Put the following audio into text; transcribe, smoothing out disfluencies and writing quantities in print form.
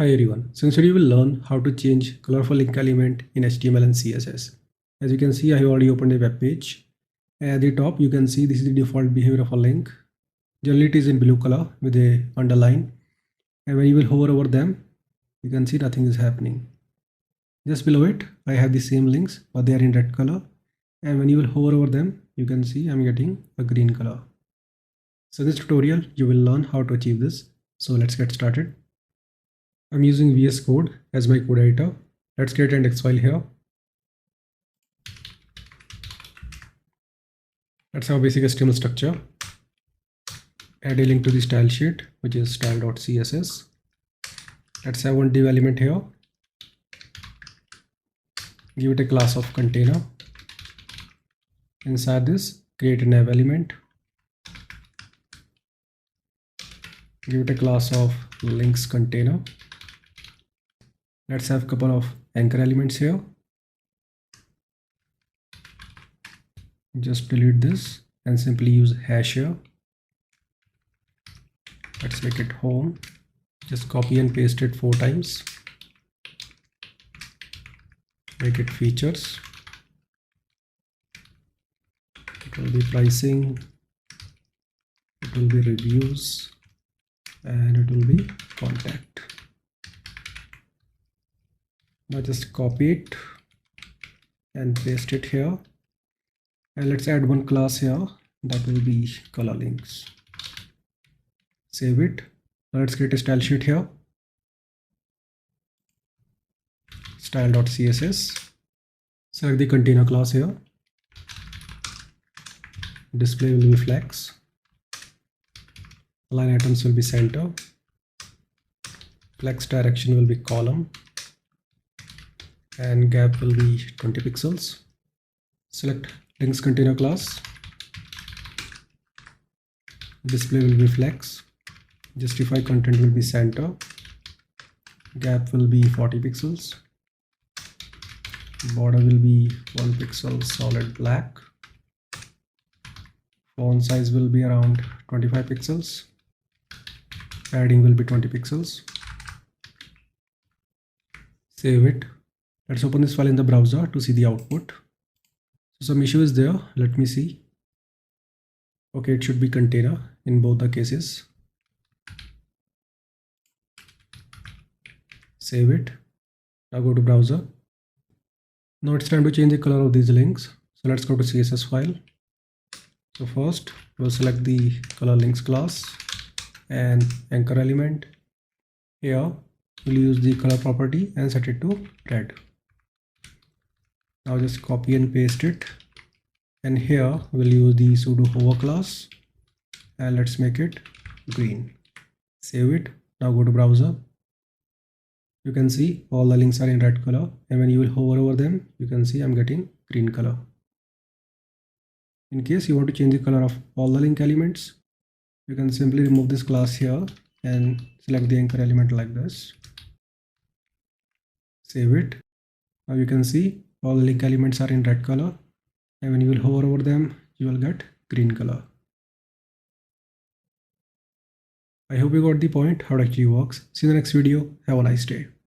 Hi everyone, so today we will learn how to change colorful link element in HTML and CSS. As you can see, I have already opened a web page. At the top, you can see this is the default behavior of a link. Generally, it is in blue color with a underline. And when you will hover over them, you can see nothing is happening. Just below it, I have the same links, but they are in red color. And when you will hover over them, you can see I'm getting a green color. So in this tutorial, you will learn how to achieve this. So let's get started. I'm using VS Code as my code editor. Let's create an index file here. Let's have a basic HTML structure. Add a link to the style sheet, which is style.css. Let's have one div element here. Give it a class of container. Inside this, create a nav element. Give it a class of links container. Let's have a couple of anchor elements here. Just delete this and simply use hash here. Let's make it home. Just copy and paste it 4 times. Make it features. It will be pricing. It will be reviews. And it will be contact. Now just copy it and paste it here. And let's add one class here that will be color links. Save it. Now let's create a style sheet here. Style.css. Select the container class here. Display will be flex. Line items will be center. Flex direction will be column. And gap will be 20 pixels. Select links container class. Display will be flex. Justify content will be center. Gap will be 40 pixels. Border will be 1 pixel solid black. Font size will be around 25 pixels. Padding will be 20 pixels. Save it. Let's open this file in the browser to see the output. So some issue is there. Let me see. Okay, it should be container in both the cases. Save it. Now go to browser. Now it's time to change the color of these links. So let's go to CSS file. So first we'll select the color links class and anchor element. Here we'll use the color property and set it to red. Now just copy and paste it, and here we'll use the pseudo hover class and let's make it green. Save it. Now go to browser. You can see all the links are in red color, and when you will hover over them, you can see I'm getting green color. In case you want to change the color of all the link elements, you can simply remove this class here and select the anchor element like this. Save it. Now you can see all the link elements are in red color, and when you will hover over them, you will get green color. I hope you got the point how it actually works. See you in the next video. Have a nice day.